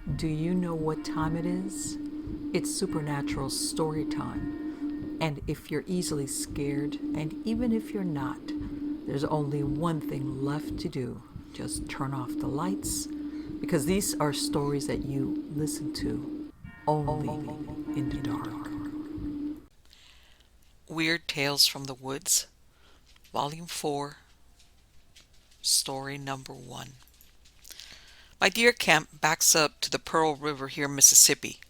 Do you know what time it is? It's supernatural story time. And if you're easily scared, and even if you're not, there's only one thing left to do. Just turn off the lights, because these are stories that you listen to only in the dark. Weird Tales from the Woods, Volume 4, Story Number 1. My deer camp backs up to the Pearl River here in Mississippi.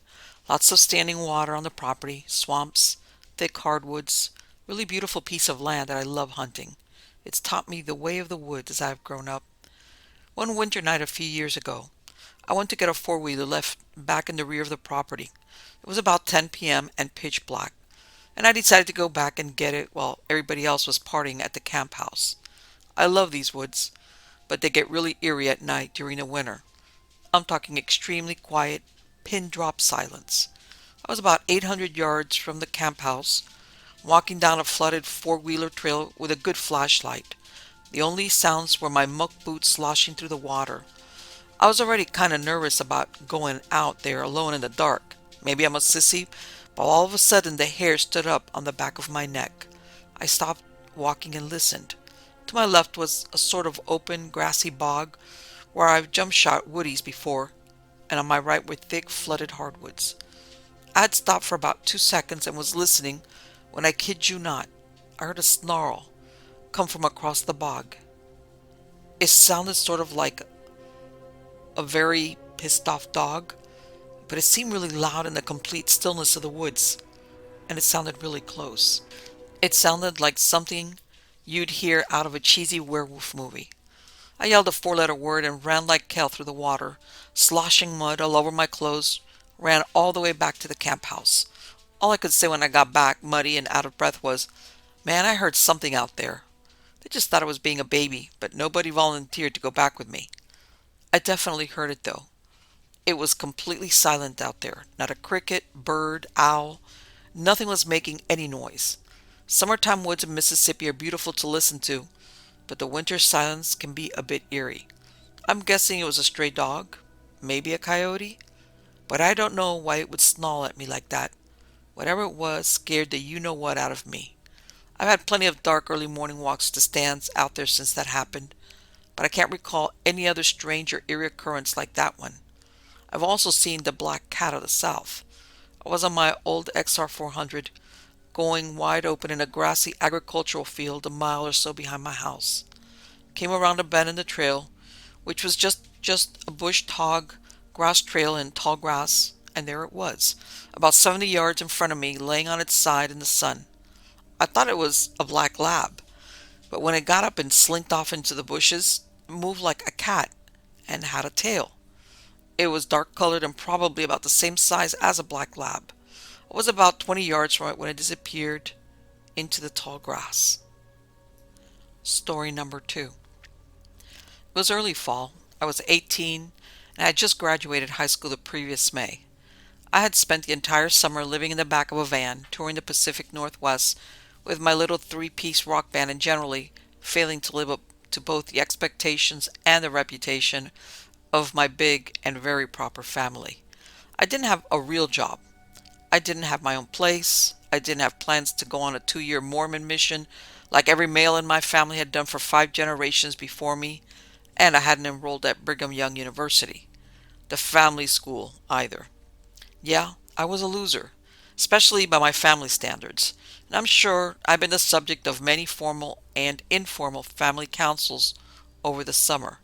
Lots of standing water on the property, swamps, thick hardwoods, really beautiful piece of land that I love hunting. It's taught me the way of the woods as I've grown up. One winter night a few years ago, I went to get a four-wheeler left back in the rear of the property. It was about 10 p.m. and pitch black, and I decided to go back and get it while everybody else was partying at the camp house. I love these woods, but they get really eerie at night during the winter. I'm talking extremely quiet, pin drop silence. I was about 800 yards from the camp house, walking down a flooded four-wheeler trail with a good flashlight. The only sounds were my muck boots sloshing through the water. I was already kind of nervous about going out there alone in the dark. Maybe I'm a sissy, but all of a sudden the hair stood up on the back of my neck. I stopped walking and listened. To my left was a sort of open, grassy bog where I've jump shot woodies before, and on my right were thick, flooded hardwoods. I had stopped for about 2 seconds and was listening when, I kid you not, I heard a snarl come from across the bog. It sounded sort of like a very pissed off dog, but it seemed really loud in the complete stillness of the woods, and it sounded really close. It sounded like something you'd hear out of a cheesy werewolf movie. I yelled a four-letter word and ran like hell through the water, sloshing mud all over my clothes, ran all the way back to the camp house. All I could say when I got back, muddy and out of breath, was, "Man, I heard something out there." They just thought I was being a baby, but nobody volunteered to go back with me. I definitely heard it, though. It was completely silent out there. Not a cricket, bird, owl. Nothing was making any noise. Summertime woods in Mississippi are beautiful to listen to, but the winter silence can be a bit eerie. I'm guessing it was a stray dog, maybe a coyote, but I don't know why it would snarl at me like that. Whatever it was scared the you-know-what out of me. I've had plenty of dark early morning walks to stands out there since that happened, but I can't recall any other strange or eerie occurrence like that one. I've also seen the black cat of the south. I was on my old XR400, going wide open in a grassy agricultural field a mile or so behind my house. Came around a bend in the trail, which was just a bushed hog grass trail in tall grass, and there it was, about 70 yards in front of me, laying on its side in the sun. I thought it was a black lab, but when it got up and slinked off into the bushes, it moved like a cat and had a tail. It was dark colored and probably about the same size as a black lab. I was about 20 yards from it when it disappeared into the tall grass. Story number 2. It was early fall. I was 18 and I had just graduated high school the previous May. I had spent the entire summer living in the back of a van, touring the Pacific Northwest with my little three-piece rock band and generally failing to live up to both the expectations and the reputation of my big and very proper family. I didn't have a real job. I didn't have my own place. I didn't have plans to go on a 2-year Mormon mission like every male in my family had done for 5 generations before me, and I hadn't enrolled at Brigham Young University, the family school, either. Yeah, I was a loser, especially by my family standards, and I'm sure I've been the subject of many formal and informal family councils over the summer.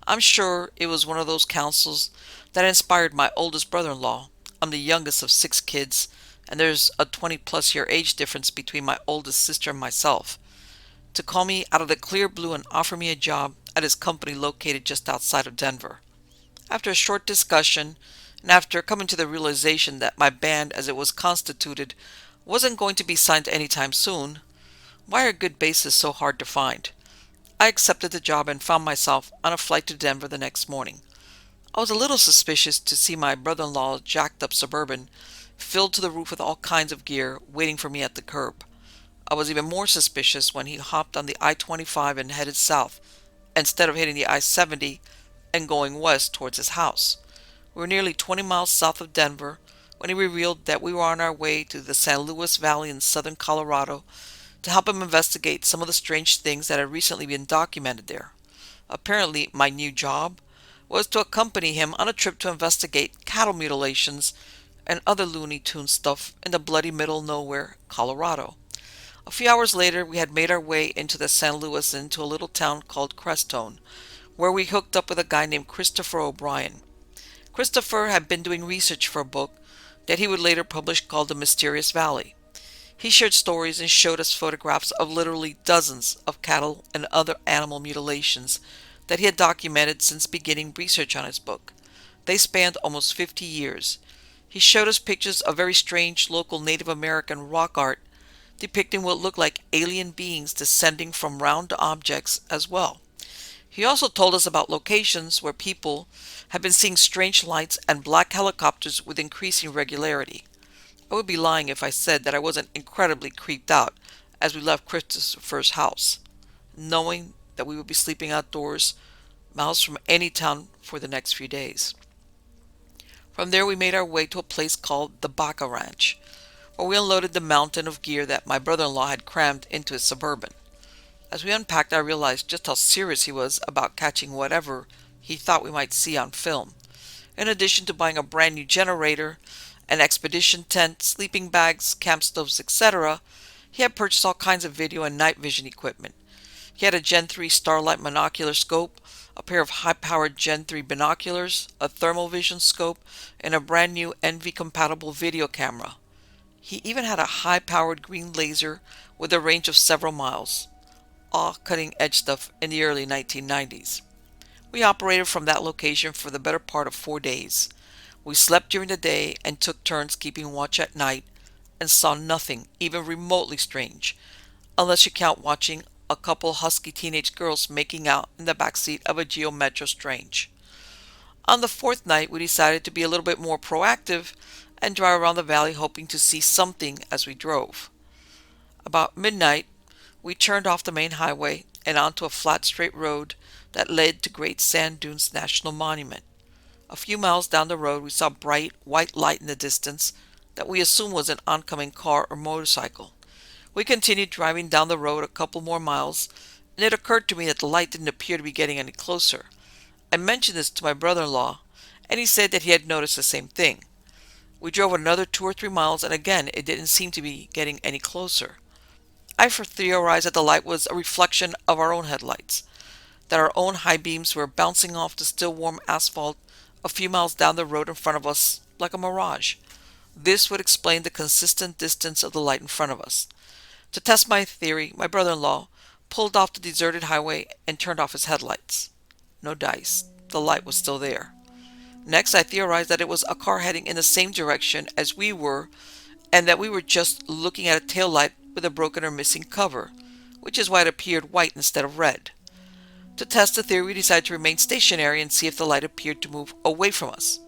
I'm sure it was one of those councils that inspired my oldest brother-in-law. I'm the youngest of 6 kids, and there's a 20-plus year age difference between my oldest sister and myself, to call me out of the clear blue and offer me a job at his company located just outside of Denver. After a short discussion, and after coming to the realization that my band as it was constituted wasn't going to be signed anytime soon, why are good bases so hard to find? I accepted the job and found myself on a flight to Denver the next morning. I was a little suspicious to see my brother-in-law's jacked up Suburban filled to the roof with all kinds of gear waiting for me at the curb. I was even more suspicious when he hopped on the I-25 and headed south, instead of hitting the I-70 and going west towards his house. We were nearly 20 miles south of Denver when he revealed that we were on our way to the San Luis Valley in southern Colorado to help him investigate some of the strange things that had recently been documented there. Apparently, my new job was to accompany him on a trip to investigate cattle mutilations and other Looney Tune stuff in the bloody middle of nowhere, Colorado. A few hours later, we had made our way into the San Luis into a little town called Crestone, where we hooked up with a guy named Christopher O'Brien. Christopher had been doing research for a book that he would later publish called The Mysterious Valley. He shared stories and showed us photographs of literally dozens of cattle and other animal mutilations that he had documented since beginning research on his book. They spanned almost 50 years. He showed us pictures of very strange local Native American rock art depicting what looked like alien beings descending from round objects as well. He also told us about locations where people have been seeing strange lights and black helicopters with increasing regularity. I would be lying if I said that I wasn't incredibly creeped out as we left Christopher's house, knowing that we would be sleeping outdoors, miles from any town for the next few days. From there we made our way to a place called the Baca Ranch, where we unloaded the mountain of gear that my brother-in-law had crammed into his Suburban. As we unpacked, I realized just how serious he was about catching whatever he thought we might see on film. In addition to buying a brand new generator, an expedition tent, sleeping bags, camp stoves, etc., he had purchased all kinds of video and night vision equipment. He had a Gen 3 Starlight monocular scope, a pair of high-powered Gen 3 binoculars, a thermal vision scope, and a brand new NV-compatible video camera. He even had a high-powered green laser with a range of several miles. All cutting-edge stuff in the early 1990s. We operated from that location for the better part of 4 days. We slept during the day and took turns keeping watch at night and saw nothing even remotely strange, unless you count watching a couple husky teenage girls making out in the backseat of a Geo Metro Strange. On the fourth night, we decided to be a little bit more proactive and drive around the valley hoping to see something as we drove. About midnight, we turned off the main highway and onto a flat straight road that led to Great Sand Dunes National Monument. A few miles down the road, we saw bright white light in the distance that we assumed was an oncoming car or motorcycle. We continued driving down the road a couple more miles, and it occurred to me that the light didn't appear to be getting any closer. I mentioned this to my brother-in-law, and he said that he had noticed the same thing. We drove another 2 or 3 miles, and again it didn't seem to be getting any closer. I theorized that the light was a reflection of our own headlights, that our own high beams were bouncing off the still warm asphalt a few miles down the road in front of us like a mirage. This would explain the consistent distance of the light in front of us. To test my theory, my brother-in-law pulled off the deserted highway and turned off his headlights. No dice. The light was still there. Next, I theorized that it was a car heading in the same direction as we were, and that we were just looking at a taillight with a broken or missing cover, which is why it appeared white instead of red. To test the theory, we decided to remain stationary and see if the light appeared to move away from us.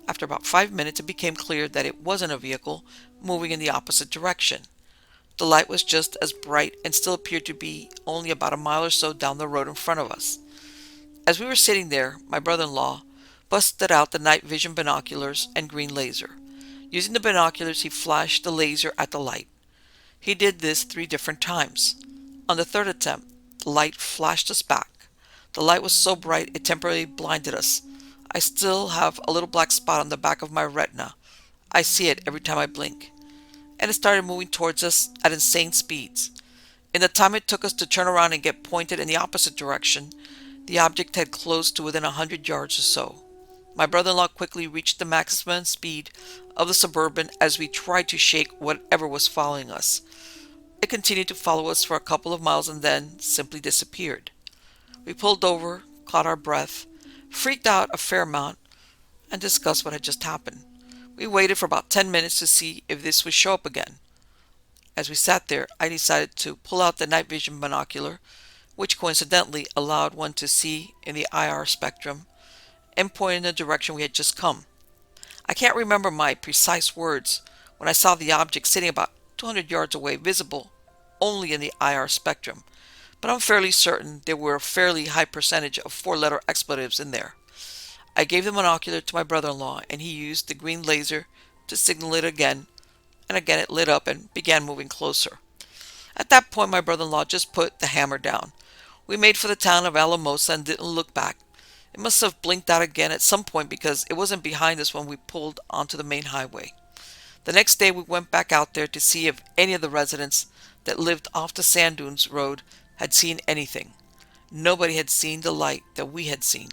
After about 5 minutes, it became clear that it wasn't a vehicle moving in the opposite direction. The light was just as bright and still appeared to be only about a mile or so down the road in front of us. As we were sitting there, my brother-in-law busted out the night vision binoculars and green laser. Using the binoculars, he flashed the laser at the light. He did this 3 different times. On the third attempt, the light flashed us back. The light was so bright it temporarily blinded us. I still have a little black spot on the back of my retina. I see it every time I blink. And it started moving towards us at insane speeds. In the time it took us to turn around and get pointed in the opposite direction, the object had closed to within 100 yards or so. My brother-in-law quickly reached the maximum speed of the Suburban as we tried to shake whatever was following us. It continued to follow us for a couple of miles and then simply disappeared. We pulled over, caught our breath, freaked out a fair amount, and discussed what had just happened. We waited for about 10 minutes to see if this would show up again. As we sat there, I decided to pull out the night vision binocular, which coincidentally allowed one to see in the IR spectrum, and point in the direction we had just come. I can't remember my precise words when I saw the object sitting about 200 yards away, visible only in the IR spectrum, but I'm fairly certain there were a fairly high percentage of 4-letter expletives in there. I gave the monocular to my brother-in-law, and he used the green laser to signal it again, and again it lit up and began moving closer. At that point, my brother-in-law just put the hammer down. We made for the town of Alamosa and didn't look back. It must have blinked out again at some point because it wasn't behind us when we pulled onto the main highway. The next day we went back out there to see if any of the residents that lived off the Sand Dunes Road had seen anything. Nobody had seen the light that we had seen.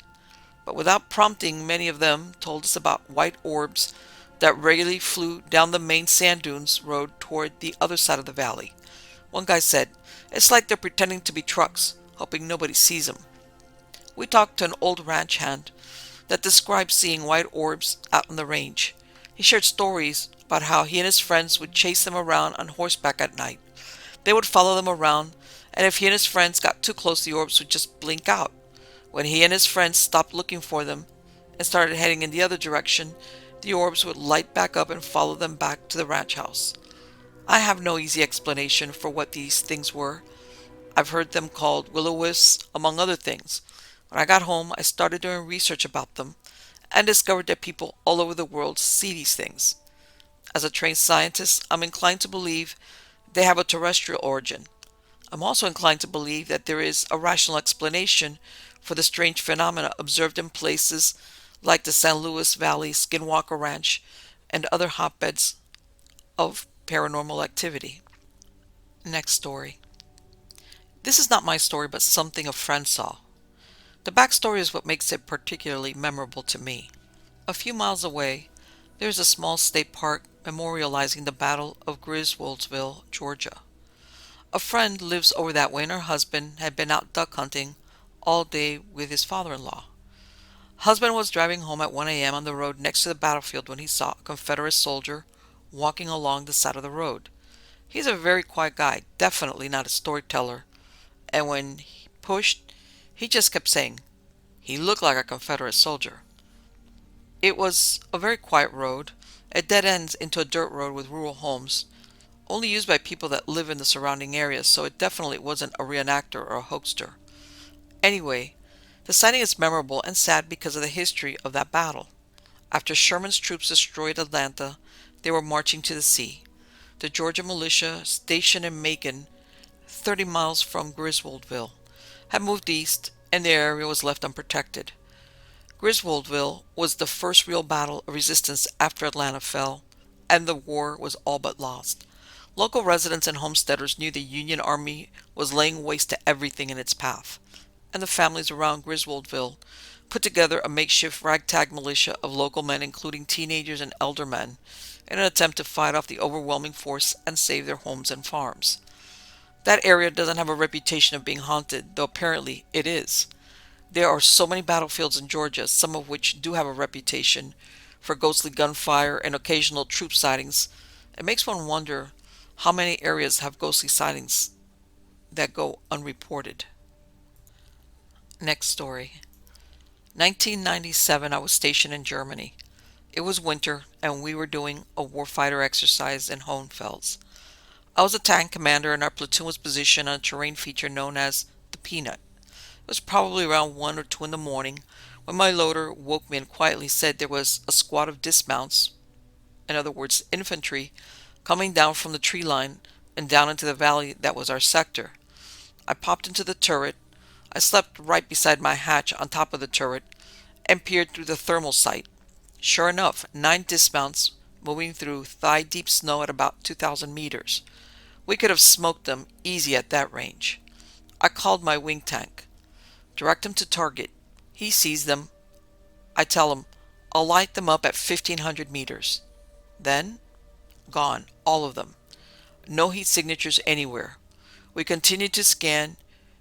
But without prompting, many of them told us about white orbs that regularly flew down the main Sand Dunes Road toward the other side of the valley. One guy said, "It's like they're pretending to be trucks, hoping nobody sees them." We talked to an old ranch hand that described seeing white orbs out on the range. He shared stories about how he and his friends would chase them around on horseback at night. They would follow them around, and if he and his friends got too close, the orbs would just blink out. When he and his friends stopped looking for them and started heading in the other direction, the orbs would light back up and follow them back to the ranch house. I have no easy explanation for what these things were. I've heard them called will-o-wisps, among other things. When I got home, I started doing research about them and discovered that people all over the world see these things. As a trained scientist, I'm inclined to believe they have a terrestrial origin. I'm also inclined to believe that there is a rational explanation for the strange phenomena observed in places like the San Luis Valley Skinwalker Ranch and other hotbeds of paranormal activity. Next story. This is not my story, but something a friend saw. The backstory is what makes it particularly memorable to me. A few miles away, there is a small state park memorializing the Battle of Griswoldville, Georgia. A friend lives over that way, and her husband had been out duck hunting all day with his father-in-law. Husband was driving home at 1 a.m. on the road next to the battlefield when he saw a Confederate soldier walking along the side of the road. He's a very quiet guy, definitely not a storyteller, and when he pushed, he just kept saying, he looked like a Confederate soldier. It was a very quiet road. It dead ends into a dirt road with rural homes, only used by people that live in the surrounding areas, so it definitely wasn't a reenactor or a hoaxer. Anyway, the sighting is memorable and sad because of the history of that battle. After Sherman's troops destroyed Atlanta, they were marching to the sea. The Georgia militia, stationed in Macon, 30 miles from Griswoldville, had moved east, and the area was left unprotected. Griswoldville was the first real battle of resistance after Atlanta fell, and the war was all but lost. Local residents and homesteaders knew the Union Army was laying waste to everything in its path, and the families around Griswoldville put together a makeshift ragtag militia of local men, including teenagers and elder men, in an attempt to fight off the overwhelming force and save their homes and farms. That area doesn't have a reputation of being haunted, though apparently it is. There are so many battlefields in Georgia, some of which do have a reputation for ghostly gunfire and occasional troop sightings. It makes one wonder how many areas have ghostly sightings that go unreported. Next story. 1997, I was stationed in Germany. It was winter, and we were doing a warfighter exercise in Hohenfels. I was a tank commander, and our platoon was positioned on a terrain feature known as the Peanut. It was probably around 1 or 2 in the morning when my loader woke me and quietly said there was a squad of dismounts, in other words, infantry, coming down from the tree line and down into the valley that was our sector. I popped into the turret. I slept right beside my hatch on top of the turret and peered through the thermal sight. Sure enough, 9 dismounts moving through thigh-deep snow at about 2,000 meters. We could have smoked them easy at that range. I called my wing tank. Direct him to target. He sees them. I tell him, I'll light them up at 1,500 meters. Then, gone, all of them. No heat signatures anywhere. We continued to scan.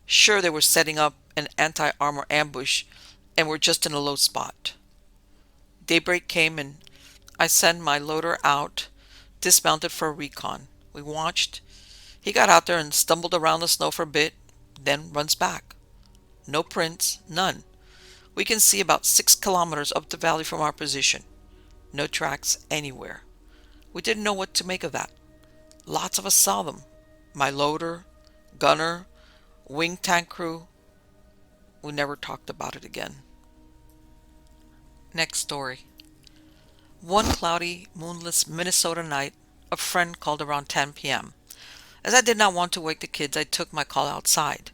Sure, they were setting up an anti-armor ambush and were just in a low spot. Daybreak came and I sent my loader out, dismounted for a recon. We watched. He got out there and stumbled around the snow for a bit, then runs back. No prints, none. We can see about 6 kilometers up the valley from our position. No tracks anywhere. We didn't know what to make of that. Lots of us saw them. My loader, gunner, wing tank crew. We never talked about it again. Next story. One cloudy, moonless Minnesota night, a friend called around 10 p.m. As I did not want to wake the kids, I took my call outside.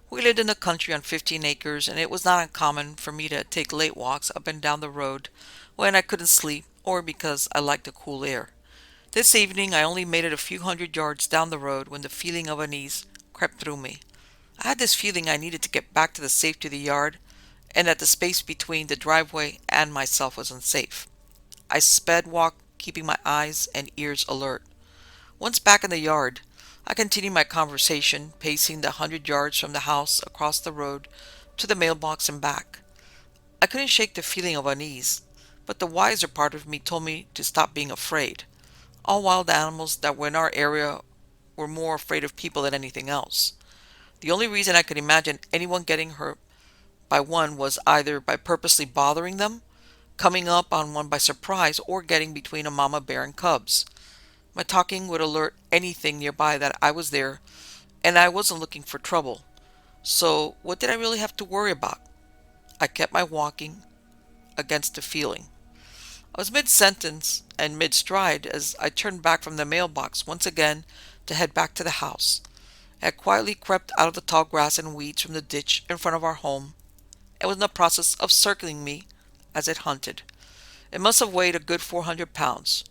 We lived in the country on 15 acres, and it was not uncommon for me to take late walks up and down the road when I couldn't sleep or because I liked the cool air. This evening, I only made it a few hundred yards down the road when the feeling of unease crept through me. I had this feeling I needed to get back to the safety of the yard and that the space between the driveway and myself was unsafe. I sped walked, keeping my eyes and ears alert. Once back in the yard, I continued my conversation, pacing the 100 yards from the house across the road to the mailbox and back. I couldn't shake the feeling of unease, but the wiser part of me told me to stop being afraid. All wild animals that were in our area were more afraid of people than anything else. The only reason I could imagine anyone getting hurt by one was either by purposely bothering them, coming up on one by surprise, or getting between a mama bear and cubs. My talking would alert anything nearby that I was there, and I wasn't looking for trouble. So, what did I really have to worry about? I kept my walking against the feeling. I was mid-sentence and mid-stride as I turned back from the mailbox once again to head back to the house. I had quietly crept out of the tall grass and weeds from the ditch in front of our home and was in the process of circling me as it hunted. It must have weighed a good 400 pounds.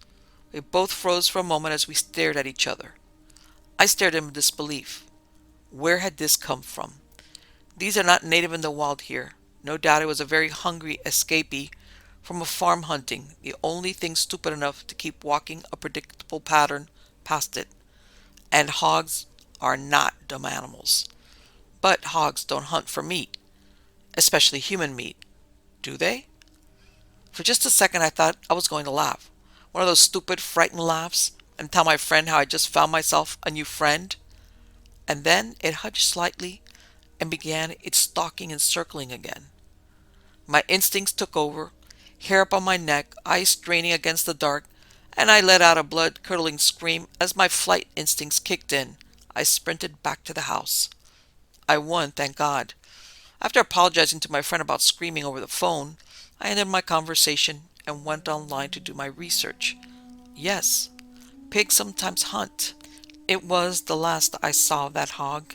We both froze for a moment as we stared at each other. I stared in disbelief. Where had this come from? These are not native in the wild here. No doubt it was a very hungry escapee from a farm hunting, the only thing stupid enough to keep walking a predictable pattern past it. And hogs are not dumb animals. But hogs don't hunt for meat, especially human meat, do they? For just a second I thought I was going to laugh. One of those stupid, frightened laughs, and tell my friend how I just found myself a new friend. And then it hushed slightly and began its stalking and circling again. My instincts took over, hair up on my neck, eyes straining against the dark, and I let out a blood-curdling scream as my flight instincts kicked in. I sprinted back to the house. I won, thank God. After apologizing to my friend about screaming over the phone, I ended my conversation and went online to do my research. Yes, pigs sometimes hunt. It was the last I saw of that hog.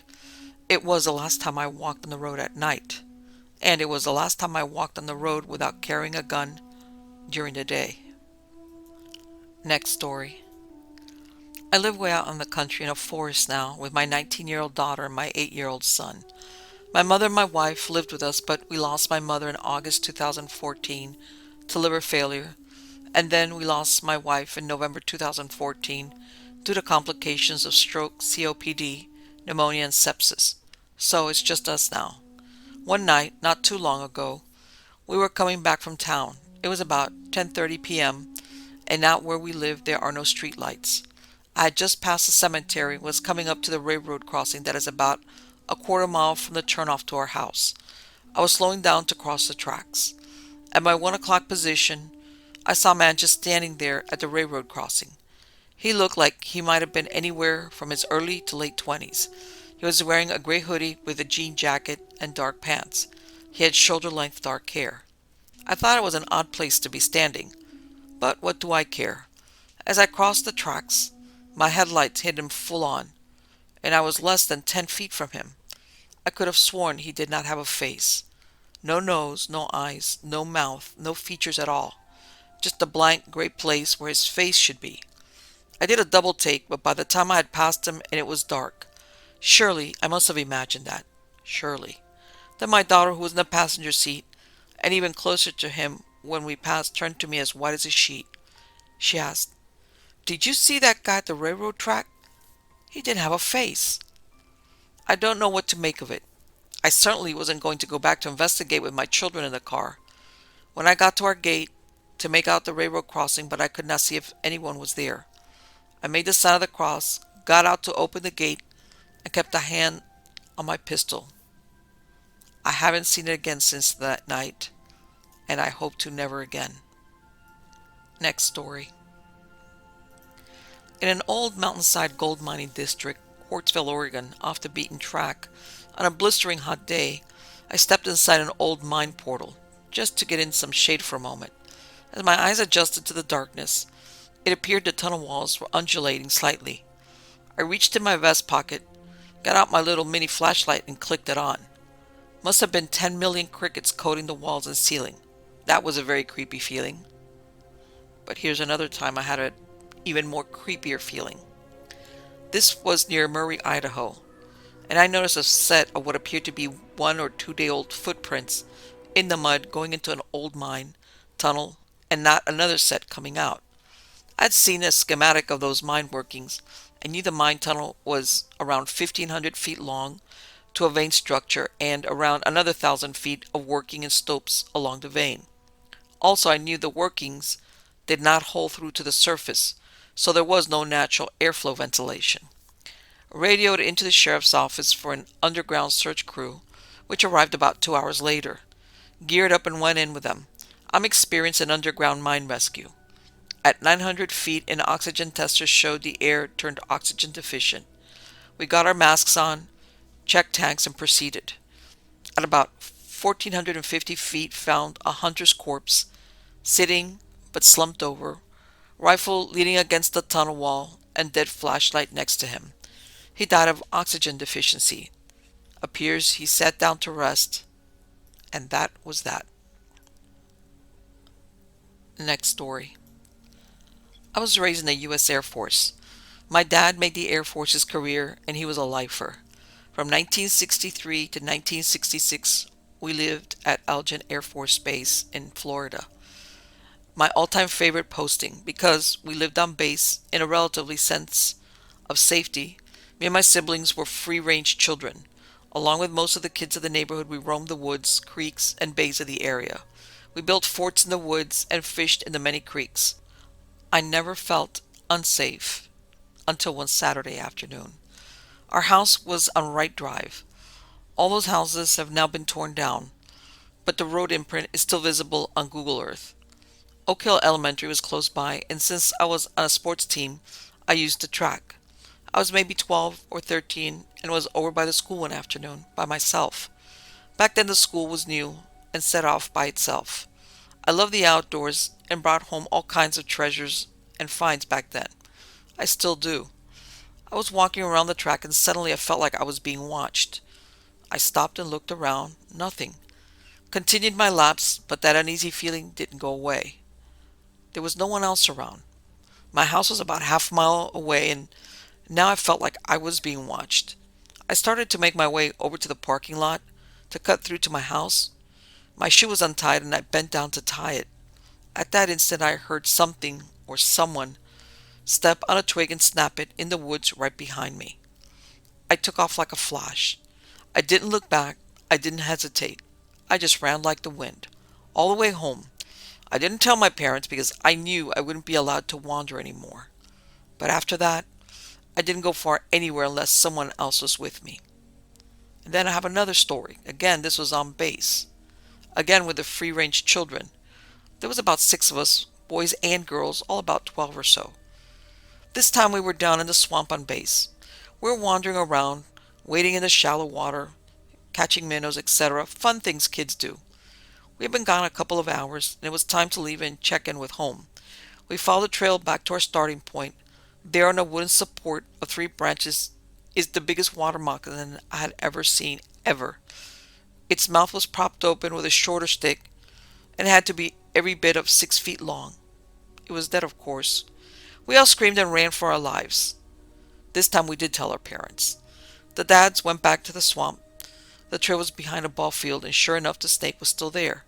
It was the last time I walked on the road at night. And it was the last time I walked on the road without carrying a gun during the day. Next story. I live way out in the country in a forest now with my 19-year-old daughter and my 8-year-old son. My mother and my wife lived with us, but we lost my mother in August 2014 to liver failure, and then we lost my wife in November 2014 due to complications of stroke, COPD, pneumonia, and sepsis. So it's just us now. One night, not too long ago, we were coming back from town. It was about 10:30 p.m., and out where we live there are no street lights. I had just passed the cemetery and was coming up to the railroad crossing that is about a quarter mile from the turnoff to our house. I was slowing down to cross the tracks. At my 1 o'clock position, I saw a man just standing there at the railroad crossing. He looked like he might have been anywhere from his early to late 20s. He was wearing a gray hoodie with a jean jacket and dark pants. He had shoulder-length dark hair. I thought it was an odd place to be standing, but what do I care? As I crossed the tracks, my headlights hit him full on, and I was less than 10 feet from him. I could have sworn he did not have a face. No nose, no eyes, no mouth, no features at all. Just a blank gray place where his face should be. I did a double take, but by the time I had passed him and it was dark. Surely I must have imagined that. Surely. Then my daughter, who was in the passenger seat, and even closer to him when we passed, turned to me as white as a sheet. She asked, "Did you see that guy at the railroad track? He didn't have a face." I don't know what to make of it. I certainly wasn't going to go back to investigate with my children in the car. When I got to our gate to make out the railroad crossing, but I could not see if anyone was there. I made the sign of the cross, got out to open the gate, and kept a hand on my pistol. I haven't seen it again since that night, and I hope to never again. Next story. In an old mountainside gold mining district, Quartzville, Oregon, off the beaten track, on a blistering hot day, I stepped inside an old mine portal. just to get in some shade for a moment. As my eyes adjusted to the darkness, it appeared the tunnel walls were undulating slightly. I reached in my vest pocket, got out my little mini flashlight, and clicked it on. Must have been 10 million crickets coating the walls and ceiling. That was a very creepy feeling. But here's another time I had an even more creepier feeling. This was near Murray, Idaho, and I noticed a set of what appeared to be 1 or 2 day old footprints in the mud going into an old mine tunnel, and not another set coming out. I'd seen a schematic of those mine workings and knew the mine tunnel was around 1,500 feet long to a vein structure and around another 1,000 feet of working and stopes along the vein. Also, I knew the workings did not hole through to the surface, so there was no natural airflow ventilation. Radioed into the sheriff's office for an underground search crew, which arrived about 2 hours later. Geared up and went in with them. I'm experienced in underground mine rescue. At 900 feet, an oxygen tester showed the air turned oxygen deficient. We got our masks on, checked tanks, and proceeded. At about 1,450 feet, found a hunter's corpse, sitting but slumped over, rifle leaning against the tunnel wall, and dead flashlight next to him. He died of oxygen deficiency. Appears he sat down to rest, and that was that. Next story. I was raised in the U.S. Air Force. My dad made the Air Force his career, and he was a lifer. From 1963 to 1966, we lived at Elgin Air Force Base in Florida. My all-time favorite posting, because we lived on base in a relatively sense of safety. Me and my siblings were free-range children. Along with most of the kids of the neighborhood, we roamed the woods, creeks, and bays of the area. We built forts in the woods and fished in the many creeks. I never felt unsafe until one Saturday afternoon. Our house was on Wright Drive. All those houses have now been torn down, but the road imprint is still visible on Google Earth. Oak Hill Elementary was close by, and since I was on a sports team, I used the track. I was maybe 12 or 13 and was over by the school one afternoon by myself. Back then the school was new and set off by itself. I loved the outdoors and brought home all kinds of treasures and finds back then. I still do. I was walking around the track and suddenly I felt like I was being watched. I stopped and looked around. Nothing. Continued my laps, but that uneasy feeling didn't go away. There was no one else around. My house was about half a mile away, and now I felt like I was being watched. I started to make my way over to the parking lot to cut through to my house. My shoe was untied and I bent down to tie it. At that instant I heard something or someone step on a twig and snap it in the woods right behind me. I took off like a flash. I didn't look back. I didn't hesitate. I just ran like the wind, all the way home. I didn't tell my parents because I knew I wouldn't be allowed to wander anymore. But after that, I didn't go far anywhere unless someone else was with me. And then I have another story. Again, this was on base. Again with the free-range children. There was about 6 of us, boys and girls, all about 12 or so. This time we were down in the swamp on base. We were wandering around, wading in the shallow water, catching minnows, etc. Fun things kids do. We had been gone a couple of hours, and it was time to leave and check in with home. We followed the trail back to our starting point. There on a wooden support of 3 branches is the biggest water moccasin I had ever seen, ever. Its mouth was propped open with a shorter stick and had to be every bit of 6 feet long. It was dead, of course. We all screamed and ran for our lives. This time we did tell our parents. The dads went back to the swamp. The trail was behind a ball field, and sure enough the snake was still there.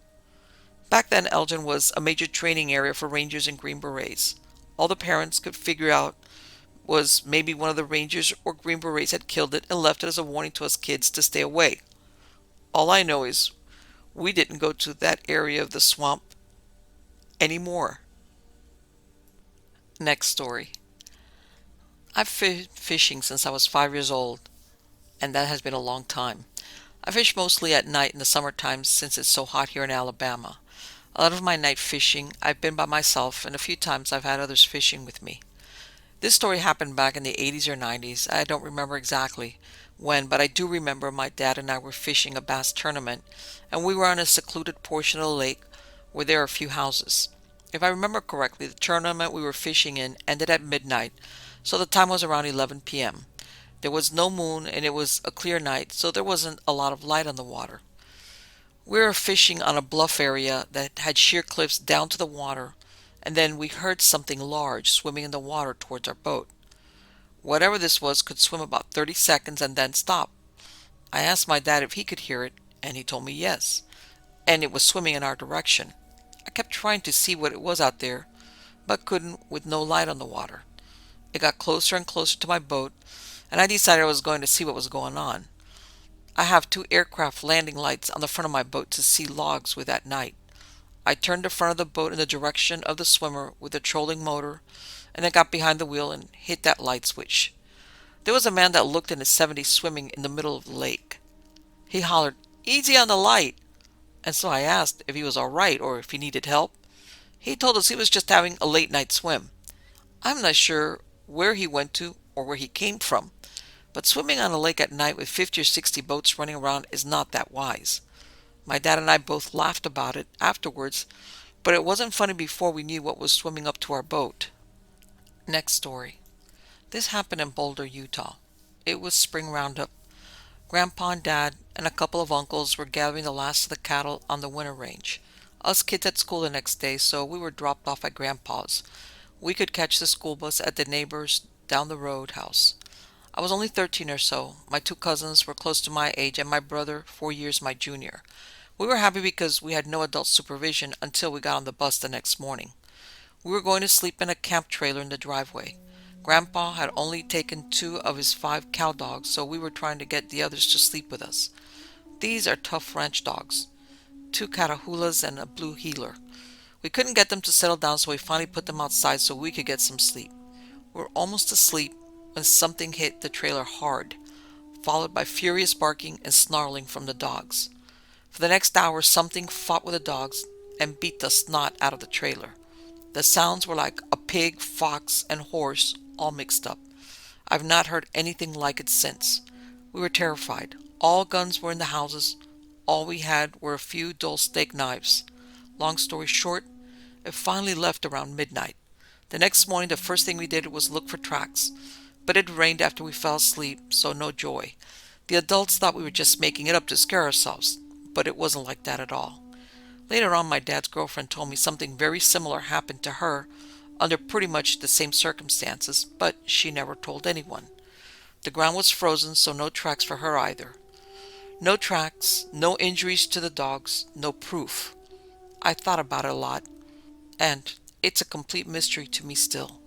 Back then Elgin was a major training area for Rangers and Green Berets. All the parents could figure out was maybe one of the Rangers or Green Berets had killed it and left it as a warning to us kids to stay away. All I know is we didn't go to that area of the swamp anymore. Next story. I've been fishing since I was 5 years old, and that has been a long time. I fish mostly at night in the summertime since it's so hot here in Alabama. A lot of my night fishing I've been by myself, and a few times I've had others fishing with me. This story happened back in the 80s or 90s. I don't remember exactly, when, but I do remember my dad and I were fishing a bass tournament, and we were on a secluded portion of the lake where there are a few houses. If I remember correctly, the tournament we were fishing in ended at midnight, so the time was around 11 p.m. There was no moon and it was a clear night, so there wasn't a lot of light on the water. We were fishing on a bluff area that had sheer cliffs down to the water, and then we heard something large swimming in the water towards our boat. Whatever this was could swim about 30 seconds and then stop. I asked my dad if he could hear it, and he told me yes, and it was swimming in our direction. I kept trying to see what it was out there, but couldn't with no light on the water. It got closer and closer to my boat, and I decided I was going to see what was going on. I have two aircraft landing lights on the front of my boat to see logs with at night. I turned the front of the boat in the direction of the swimmer with the trolling motor, and then got behind the wheel and hit that light switch. There was a man that looked in his 70s swimming in the middle of the lake. He hollered, "Easy on the light!" And so I asked if he was all right or if he needed help. He told us he was just having a late night swim. I'm not sure where he went to or where he came from, but swimming on a lake at night with 50 or 60 boats running around is not that wise. My dad and I both laughed about it afterwards, but it wasn't funny before we knew what was swimming up to our boat. Next story. This happened in Boulder, Utah. It was spring roundup. Grandpa and Dad and a couple of uncles were gathering the last of the cattle on the winter range. Us kids at school the next day, so we were dropped off at Grandpa's. We could catch the school bus at the neighbor's down the road house. I was only 13 or so. My two cousins were close to my age and my brother 4 years my junior. We were happy because we had no adult supervision until we got on the bus the next morning. We were going to sleep in a camp trailer in the driveway. Grandpa had only taken 2 of his 5 cow dogs, so we were trying to get the others to sleep with us. These are tough ranch dogs, 2 Catahulas and a blue heeler. We couldn't get them to settle down, so we finally put them outside so we could get some sleep. We were almost asleep when something hit the trailer hard, followed by furious barking and snarling from the dogs. For the next hour, something fought with the dogs and beat the snot out of the trailer. The sounds were like a pig, fox, and horse all mixed up. I've not heard anything like it since. We were terrified. All guns were in the houses. All we had were a few dull steak knives. Long story short, it finally left around midnight. The next morning, the first thing we did was look for tracks. But it rained after we fell asleep, so no joy. The adults thought we were just making it up to scare ourselves, but it wasn't like that at all. Later on, my dad's girlfriend told me something very similar happened to her under pretty much the same circumstances, but she never told anyone. The ground was frozen, so no tracks for her either. No tracks, no injuries to the dogs, no proof. I thought about it a lot, and it's a complete mystery to me still.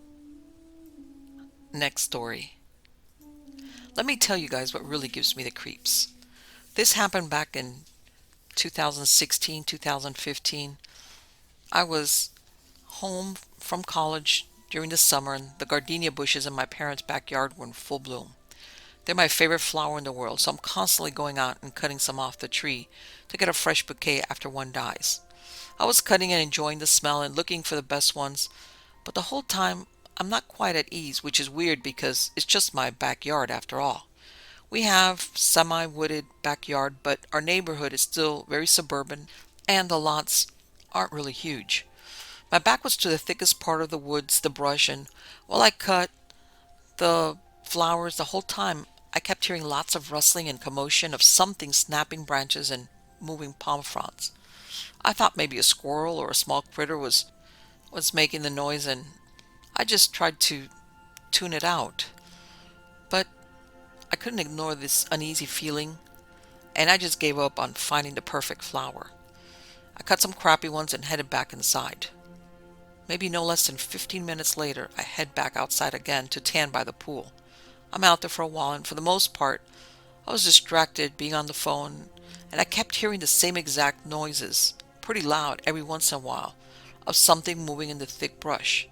Next story. Let me tell you guys what really gives me the creeps. This happened back in 2016, 2015. I was home from college during the summer, and the gardenia bushes in my parents' backyard were in full bloom. They're my favorite flower in the world, so I'm constantly going out and cutting some off the tree to get a fresh bouquet after one dies. I was cutting and enjoying the smell and looking for the best ones, but the whole time I'm not quite at ease, which is weird because it's just my backyard after all. We have semi-wooded backyard, but our neighborhood is still very suburban and the lots aren't really huge. My back was to the thickest part of the woods, the brush, and while I cut the flowers the whole time, I kept hearing lots of rustling and commotion of something snapping branches and moving palm fronds. I thought maybe a squirrel or a small critter was making the noise, and I just tried to tune it out. But I couldn't ignore this uneasy feeling, and I just gave up on finding the perfect flower. I cut some crappy ones and headed back inside. Maybe no less than 15 minutes later, I head back outside again to tan by the pool. I'm out there for a while, and for the most part, I was distracted being on the phone, and I kept hearing the same exact noises, pretty loud every once in a while, of something moving in the thick brush.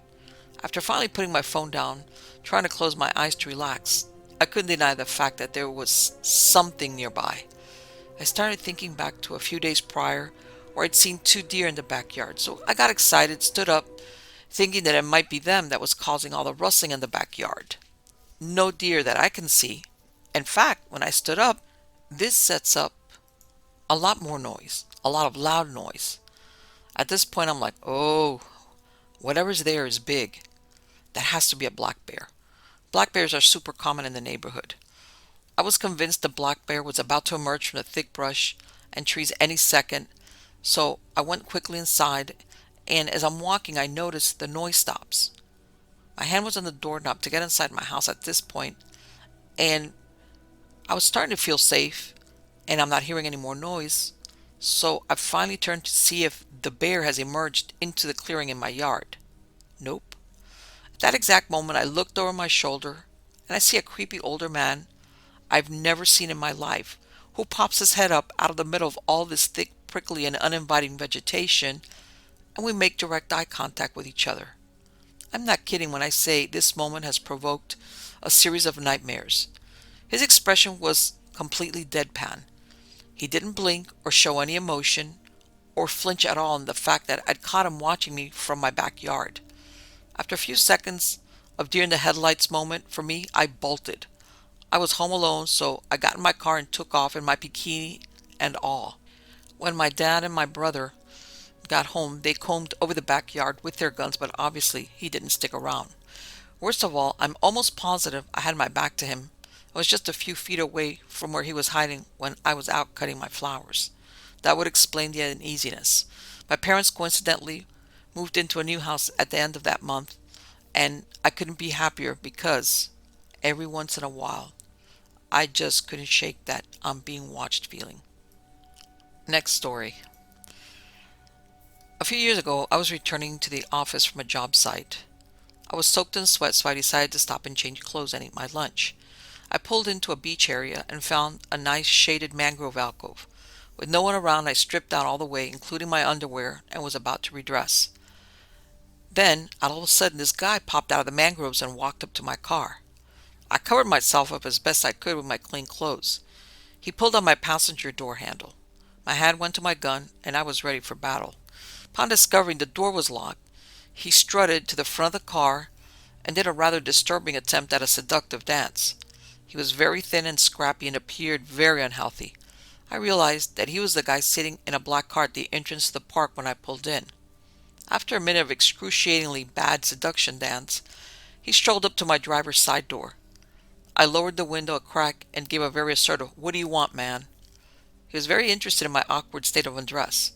After finally putting my phone down, trying to close my eyes to relax, I couldn't deny the fact that there was something nearby. I started thinking back to a few days prior where I'd seen 2 deer in the backyard, so I got excited, stood up, thinking that it might be them that was causing all the rustling in the backyard. No deer that I can see, In fact, when I stood up, this sets up a lot more noise, a lot of loud noise. At this point, I'm like, oh, whatever's there is big. That has to be a black bear. Black bears are super common in the neighborhood. I was convinced the black bear was about to emerge from the thick brush and trees any second, so I went quickly inside, and as I'm walking, I noticed the noise stops. My hand was on the doorknob to get inside my house at this point, and I was starting to feel safe, and I'm not hearing any more noise, so I finally turned to see if the bear has emerged into the clearing in my yard. Nope. At that exact moment, I looked over my shoulder, and I see a creepy older man I've never seen in my life, who pops his head up out of the middle of all this thick, prickly, and uninviting vegetation, and we make direct eye contact with each other. I'm not kidding when I say this moment has provoked a series of nightmares. His expression was completely deadpan. He didn't blink or show any emotion or flinch at all in the fact that I'd caught him watching me from my backyard. After a few seconds of deer in the headlights moment for me, I bolted. I was home alone, so I got in my car and took off in my bikini and all. When my dad and my brother got home, they combed over the backyard with their guns, but obviously he didn't stick around. Worst of all, I'm almost positive I had my back to him. I was just a few feet away from where he was hiding when I was out cutting my flowers. That would explain the uneasiness. My parents coincidentally moved into a new house at the end of that month, and I couldn't be happier because every once in a while, I just couldn't shake that I'm being watched feeling. Next story. A few years ago, I was returning to the office from a job site. I was soaked in sweat, so I decided to stop and change clothes and eat my lunch. I pulled into a beach area and found a nice shaded mangrove alcove. With no one around, I stripped down all the way, including my underwear, and was about to redress. Then, all of a sudden, this guy popped out of the mangroves and walked up to my car. I covered myself up as best I could with my clean clothes. He pulled on my passenger door handle. My hand went to my gun, and I was ready for battle. Upon discovering the door was locked, he strutted to the front of the car and did a rather disturbing attempt at a seductive dance. He was very thin and scrappy and appeared very unhealthy. I realized that he was the guy sitting in a black car at the entrance to the park when I pulled in. After a minute of excruciatingly bad seduction dance, he strolled up to my driver's side door. I lowered the window a crack and gave a very assertive, "What do you want, man?" He was very interested in my awkward state of undress.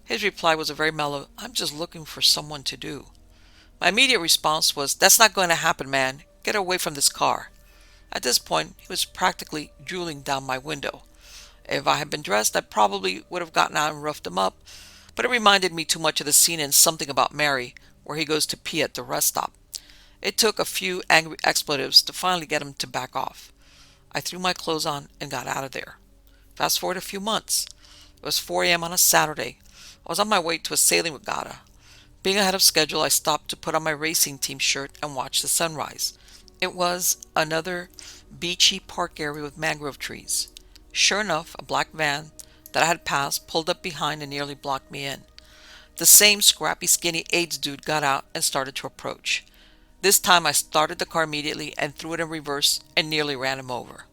His reply was a very mellow, "I'm just looking for someone to do." My immediate response was, "That's not going to happen, man. Get away from this car." At this point, he was practically drooling down my window. If I had been dressed, I probably would have gotten out and roughed him up, but it reminded me too much of the scene in Something About Mary, where he goes to pee at the rest stop. It took a few angry expletives to finally get him to back off. I threw my clothes on and got out of there. Fast forward a few months. It was 4 a.m. on a Saturday. I was on my way to a sailing regatta. Being ahead of schedule, I stopped to put on my racing team shirt and watch the sunrise. It was another beachy park area with mangrove trees. Sure enough, a black van that I had passed pulled up behind and nearly blocked me in. The same scrappy, skinny AIDS dude got out and started to approach. This time I started the car immediately and threw it in reverse and nearly ran him over.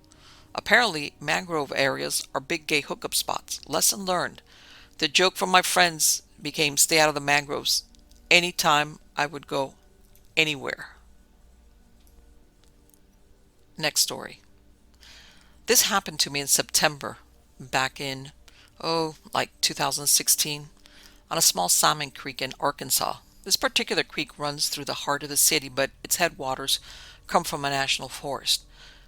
Apparently, mangrove areas are big gay hookup spots. Lesson learned. The joke from my friends became stay out of the mangroves anytime I would go anywhere. Next story. This happened to me in September, back in, like 2016, on a small salmon creek in Arkansas. This particular creek runs through the heart of the city, but its headwaters come from a national forest.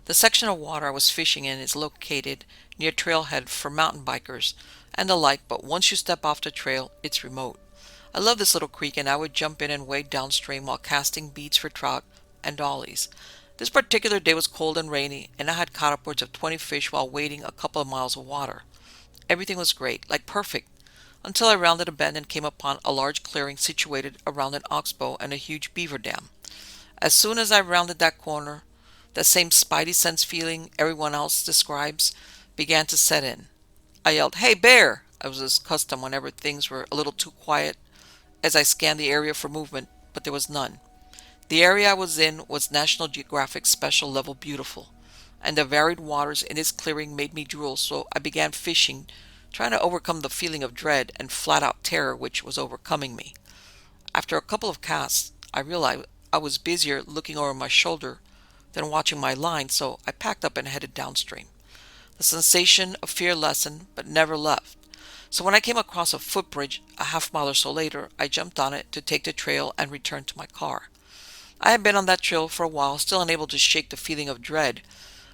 The section of water I was fishing in is located near trailhead for mountain bikers and the like, but once you step off the trail, it's remote. I love this little creek, and I would jump in and wade downstream while casting beads for trout and dollies. This particular day was cold and rainy, and I had caught upwards of 20 fish while wading a couple of miles of water. Everything was great, like perfect, until I rounded a bend and came upon a large clearing situated around an oxbow and a huge beaver dam. As soon as I rounded that corner, that same spidey sense feeling everyone else describes began to set in. I yelled, "Hey, bear!" as was custom whenever things were a little too quiet as I scanned the area for movement, but there was none. The area I was in was National Geographic Special Level Beautiful. and the varied waters in this clearing made me drool, so I began fishing, trying to overcome the feeling of dread and flat-out terror which was overcoming me. After a couple of casts, I realized I was busier looking over my shoulder than watching my line, so I packed up and headed downstream. The sensation of fear lessened, but never left. So when I came across a footbridge a half mile or so later, I jumped on it to take the trail and return to my car. I had been on that trail for a while, still unable to shake the feeling of dread,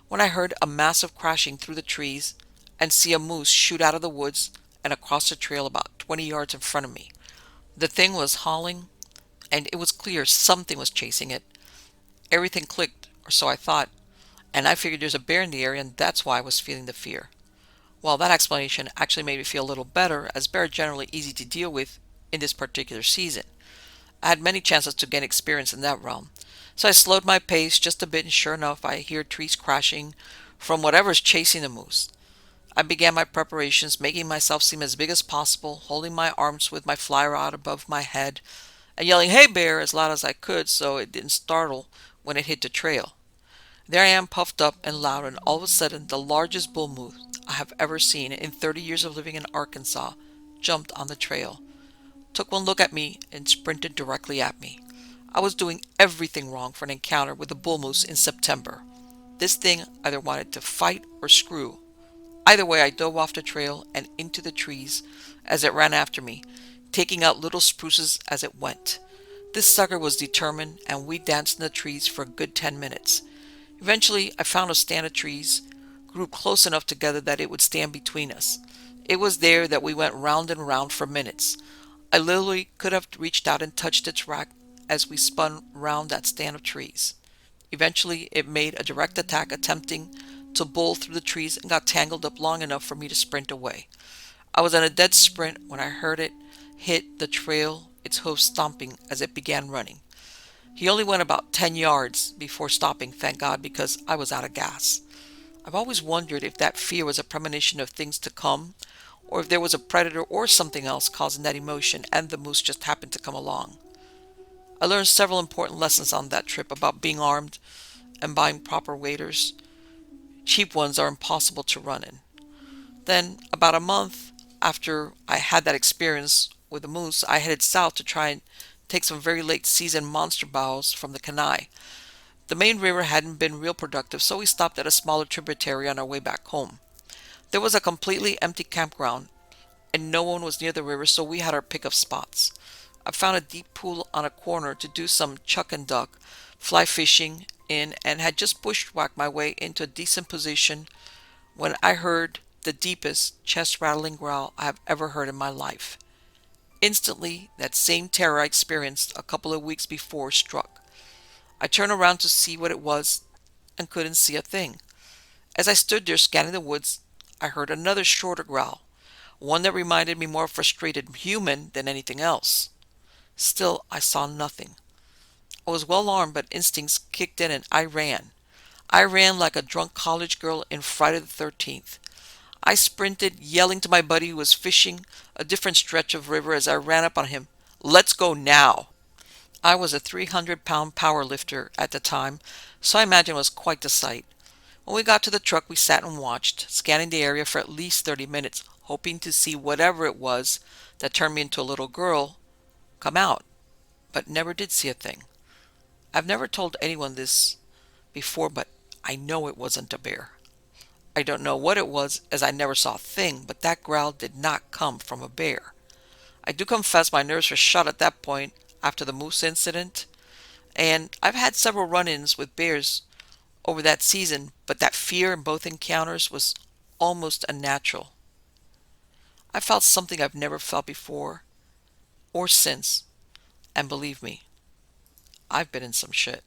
when I heard a massive crashing through the trees and see a moose shoot out of the woods and across the trail about 20 yards in front of me. The thing was howling, and it was clear something was chasing it. Everything clicked, or so I thought, and I figured there's a bear in the area, and that's why I was feeling the fear. Well, that explanation actually made me feel a little better, as bears are generally easy to deal with in this particular season. I had many chances to gain experience in that realm, so I slowed my pace just a bit, and sure enough, I hear trees crashing from whatever's chasing the moose. I began my preparations, making myself seem as big as possible, holding my arms with my fly rod above my head, and yelling, "Hey bear," as loud as I could so it didn't startle when it hit the trail. There I am, puffed up and loud, and all of a sudden the largest bull moose I have ever seen in 30 years of living in Arkansas jumped on the trail, took one look at me, and sprinted directly at me. I was doing everything wrong for an encounter with a bull moose in September. This thing either wanted to fight or screw. Either way, I dove off the trail and into the trees as it ran after me, taking out little spruces as it went. This sucker was determined, and we danced in the trees for a good 10 minutes. Eventually, I found a stand of trees, grew close enough together that it would stand between us. It was there that we went round and round for minutes. I literally could have reached out and touched its rack as we spun round that stand of trees. Eventually, it made a direct attack, attempting to bowl through the trees, and got tangled up long enough for me to sprint away. I was in a dead sprint when I heard it hit the trail, its hooves stomping as it began running. He only went about 10 yards before stopping, thank God, because I was out of gas. I've always wondered if that fear was a premonition of things to come, or if there was a predator or something else causing that emotion and the moose just happened to come along. I learned several important lessons on that trip about being armed and buying proper waders. Cheap ones are impossible to run in. Then, about a month after I had that experience with the moose, I headed south to try and take some very late season monster bows from the Kenai. The main river hadn't been real productive, so we stopped at a smaller tributary on our way back home. There was a completely empty campground, and no one was near the river, so we had our pick of spots. I found a deep pool on a corner to do some chuck and duck, fly fishing in, and had just bushwhacked my way into a decent position when I heard the deepest, chest-rattling growl I have ever heard in my life. Instantly, that same terror I experienced a couple of weeks before struck. I turned around to see what it was and couldn't see a thing. As I stood there scanning the woods, I heard another shorter growl, one that reminded me more of a frustrated human than anything else. Still, I saw nothing. I was well armed, but instincts kicked in and I ran. I ran like a drunk college girl in Friday the 13th. I sprinted, yelling to my buddy who was fishing a different stretch of river as I ran up on him, "Let's go now!" I was a 300-pound power lifter at the time, so I imagine it was quite the sight. When we got to the truck, we sat and watched, scanning the area for at least 30 minutes, hoping to see whatever it was that turned me into a little girl come out, but never did see a thing. I've never told anyone this before, but I know it wasn't a bear. I don't know what it was, as I never saw a thing, but that growl did not come from a bear. I do confess my nerves were shot at that point after the moose incident, and I've had several run-ins with bears over that season, but that fear in both encounters was almost unnatural. I felt something I've never felt before or since, and believe me, I've been in some shit.